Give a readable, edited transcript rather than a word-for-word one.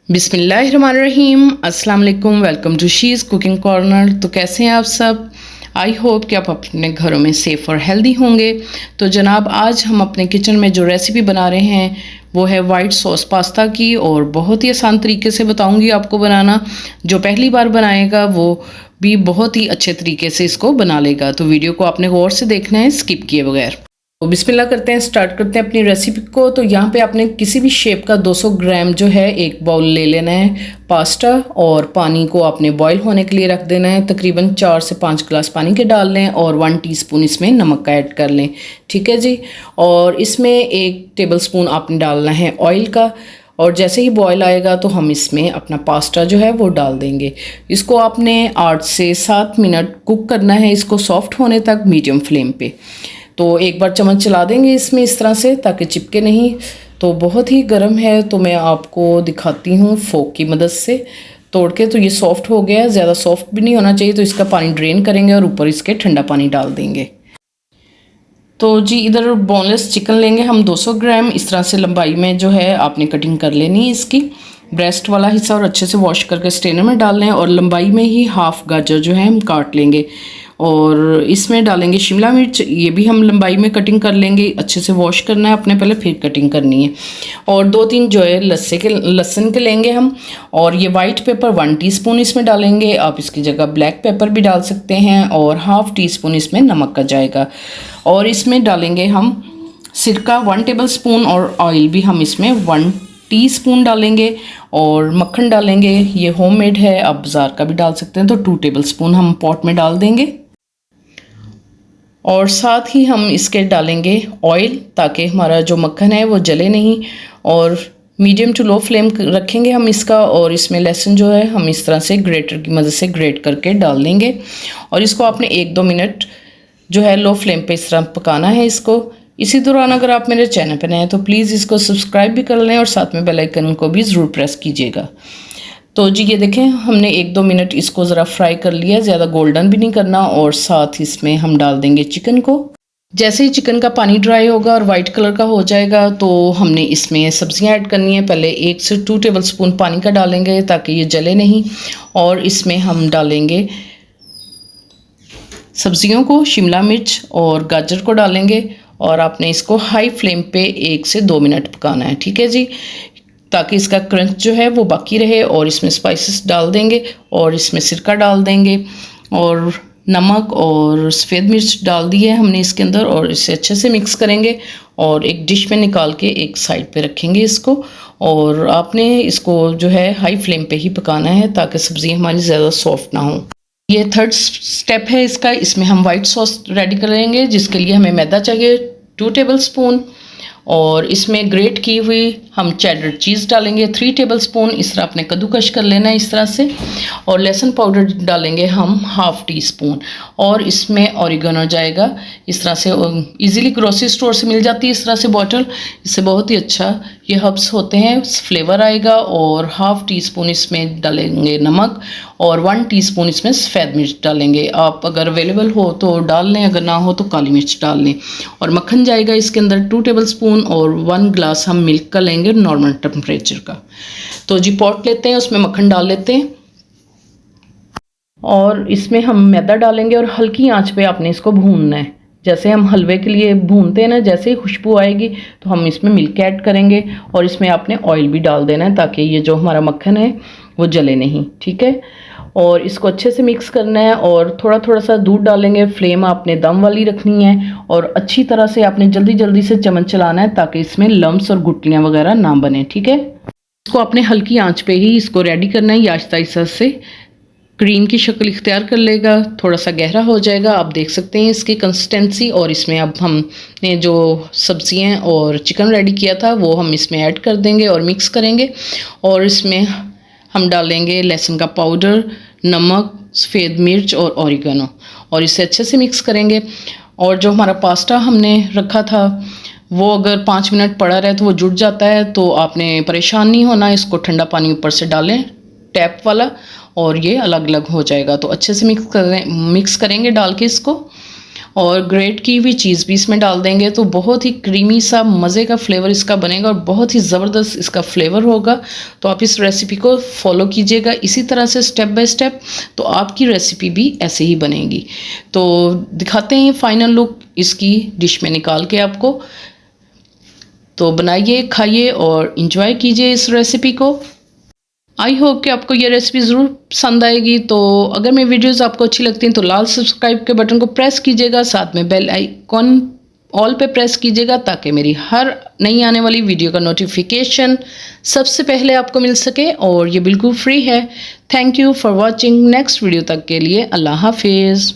बिस्मिल्लाहिर्रहमानिर्रहीम, अस्सलाम वालेकुम। Welcome to she's cooking corner. तो कैसे हैं आप सब? आई होप कि आप अपने घरों में सेफ़ और हेल्दी होंगे। तो जनाब, आज हम अपने किचन में जो रेसिपी बना रहे हैं वो है वाइट सॉस पास्ता की, और बहुत ही आसान तरीके से बताऊंगी आपको बनाना। जो पहली बार बनाएगा वो भी बहुत ही अच्छे तरीके से इसको बना लेगा। तो वीडियो को आपने गौर से देखना है, स्किप किए बगैर। तो बिस्मिल्लाह करते हैं, स्टार्ट करते हैं अपनी रेसिपी को। तो यहाँ पे आपने किसी भी शेप का 200 ग्राम जो है एक बाउल ले लेना है पास्ता, और पानी को आपने बॉईल होने के लिए रख देना है। तकरीबन 4 से 5 गिलास पानी के डाल लें और 1 टीस्पून इसमें नमक का ऐड कर लें, ठीक है जी। और इसमें 1 टेबलस्पून आपने डालना है ऑयल का, और जैसे ही बॉयल आएगा तो हम इसमें अपना पास्ता जो है वो डाल देंगे। इसको आपने 8 से 7 मिनट कुक करना है, इसको सॉफ्ट होने तक मीडियम फ्लेम पे। तो एक बार चम्मच चला देंगे इसमें इस तरह से ताकि चिपके नहीं। तो बहुत ही गर्म है, तो मैं आपको दिखाती हूँ फोक की मदद से तोड़ के। तो ये सॉफ्ट हो गया है, ज़्यादा सॉफ्ट भी नहीं होना चाहिए। तो इसका पानी ड्रेन करेंगे और ऊपर इसके ठंडा पानी डाल देंगे। तो जी, इधर बोनलेस चिकन लेंगे हम 200 ग्राम। इस तरह से लंबाई में जो है आपने कटिंग कर लेनी है इसकी, ब्रेस्ट वाला हिस्सा, और अच्छे से वॉश करके स्ट्रेनर में डाल लें। और लंबाई में ही हाफ गाजर जो है हम काट लेंगे, और इसमें डालेंगे शिमला मिर्च। ये भी हम लंबाई में कटिंग कर लेंगे। अच्छे से वॉश करना है अपने, पहले फिर कटिंग करनी है। और 2-3 जो है लहसुन के लेंगे हम। और ये वाइट पेपर 1 टीस्पून इसमें डालेंगे। आप इसकी जगह ब्लैक पेपर भी डाल सकते हैं। और हाफ टीस्पून इसमें नमक का जाएगा। और इसमें डालेंगे हम सिरका 1 टेबलस्पून, और ऑयल भी हम इसमें 1 टीस्पून डालेंगे। और मक्खन डालेंगे, ये होममेड है, आप बाज़ार का भी डाल सकते हैं। तो 2 टेबलस्पून हम पॉट में डाल देंगे। और साथ ही हम इसके डालेंगे ऑयल, ताकि हमारा जो मक्खन है वो जले नहीं। और मीडियम टू लो फ्लेम रखेंगे हम इसका। और इसमें लहसुन जो है हम इस तरह से ग्रेटर की मदद से ग्रेट करके डाल देंगे। और इसको आपने 1-2 मिनट जो है लो फ्लेम पे इस तरह पकाना है इसको। इसी दौरान अगर आप मेरे चैनल पर नए हैं तो प्लीज़ इसको सब्सक्राइब भी कर लें, और साथ में बेल आइकन को भी ज़रूर प्रेस कीजिएगा। तो जी, ये देखें, हमने 1-2 मिनट इसको ज़रा फ्राई कर लिया, ज़्यादा गोल्डन भी नहीं करना। और साथ इसमें हम डाल देंगे चिकन को। जैसे ही चिकन का पानी ड्राई होगा और वाइट कलर का हो जाएगा तो हमने इसमें सब्जियां ऐड करनी है। पहले 1 से 2 टेबलस्पून पानी का डालेंगे ताकि ये जले नहीं। और इसमें हम डालेंगे सब्जियों को, शिमला मिर्च और गाजर को डालेंगे। और आपने इसको हाई फ्लेम पे 1 से 2 मिनट पकाना है, ठीक है जी, ताकि इसका क्रंच जो है वो बाकी रहे। और इसमें स्पाइसेस डाल देंगे, और इसमें सिरका डाल देंगे, और नमक और सफ़ेद मिर्च डाल दी है हमने इसके अंदर। और इसे अच्छे से मिक्स करेंगे और एक डिश में निकाल के एक साइड पे रखेंगे इसको। और आपने इसको जो है हाई फ्लेम पे ही पकाना है ताकि सब्ज़ी हमारी ज़्यादा सॉफ्ट ना हो। ये 3rd स्टेप है इसका। इसमें हम वाइट सॉस रेडी करेंगे, जिसके लिए हमें मैदा चाहिए 2 टेबलस्पून। और इसमें ग्रेट की हुई हम चेडर चीज़ डालेंगे 3 टेबलस्पून। इस तरह आपने कद्दूकश कर लेना है इस तरह से। और लहसुन पाउडर डालेंगे हम हाफ टीस्पून। और इसमें ऑरिगेनो जाएगा इस तरह से, इजीली ग्रोसरी स्टोर से मिल जाती है इस तरह से बॉटल। इससे बहुत ही अच्छा ये हर्ब्स होते हैं, फ्लेवर आएगा। और हाफ टीस्पून इसमें डालेंगे नमक, और 1 टीस्पून इसमें सफ़ेद मिर्च डालेंगे। आप अगर अवेलेबल हो तो डाल लें, अगर ना हो तो काली मिर्च डाल लें। और मक्खन जाएगा इसके अंदर 2 टेबलस्पून, और 1 ग्लास हम मिल्क का लेंगे नॉर्मल टेम्परेचर का। तो जी, पॉट लेते हैं, उसमें मक्खन डाल लेते हैं। और इसमें हम मैदा डालेंगे, और हल्की आंच पे आपने इसको भूनना है। जैसे हम हलवे के लिए भूनते हैं ना, जैसे ही खुशबू आएगी तो हम इसमें मिल्क ऐड करेंगे। और इसमें आपने ऑयल भी डाल देना है ताकि ये जो हमारा मक्खन है वो जले नहीं, ठीक है। और इसको अच्छे से मिक्स करना है, और थोड़ा थोड़ा सा दूध डालेंगे। फ्लेम आपने दम वाली रखनी है, और अच्छी तरह से आपने जल्दी जल्दी से चम्मच चलाना है ताकि इसमें लम्स और गुठलियाँ वगैरह ना बने, ठीक है। इसको आपने हल्की आंच पे ही इसको रेडी करना है। आहिस्ता आहिस्ता से क्रीम की शक्ल इख्तियार कर लेगा, थोड़ा सा गहरा हो जाएगा। आप देख सकते हैं इसकी कंसिस्टेंसी। और इसमें अब हमने जो सब्जियां और चिकन रेडी किया था वो हम इसमें ऐड कर देंगे और मिक्स करेंगे। और इसमें हम डालेंगे लहसुन का पाउडर, नमक, सफ़ेद मिर्च और ऑरिगेनो, और इसे अच्छे से मिक्स करेंगे। और जो हमारा पास्ता हमने रखा था वो अगर 5 मिनट पड़ा रहे तो वो जुड़ जाता है, तो आपने परेशान नहीं होना। इसको ठंडा पानी ऊपर से डालें, टैप वाला, और ये अलग अलग हो जाएगा। तो अच्छे से मिक्स करेंगे डाल के इसको। और ग्रेट की हुई चीज़ भी इसमें डाल देंगे तो बहुत ही क्रीमी सा मज़े का फ्लेवर इसका बनेगा और बहुत ही ज़बरदस्त इसका फ्लेवर होगा। तो आप इस रेसिपी को फॉलो कीजिएगा इसी तरह से स्टेप बाय स्टेप, तो आपकी रेसिपी भी ऐसे ही बनेगी। तो दिखाते हैं फाइनल लुक इसकी डिश में निकाल के आपको। तो बनाइए, खाइए और इन्जॉय कीजिए इस रेसिपी को। आई होप कि आपको ये रेसिपी ज़रूर पसंद आएगी। तो अगर मेरी वीडियोस आपको अच्छी लगती हैं तो लाल सब्सक्राइब के बटन को प्रेस कीजिएगा, साथ में बेल आइकॉन ऑल पे प्रेस कीजिएगा ताकि मेरी हर नई आने वाली वीडियो का नोटिफिकेशन सबसे पहले आपको मिल सके, और ये बिल्कुल फ्री है। Thank you for watching. Next video तक के लिए अल्लाह हाफिज़।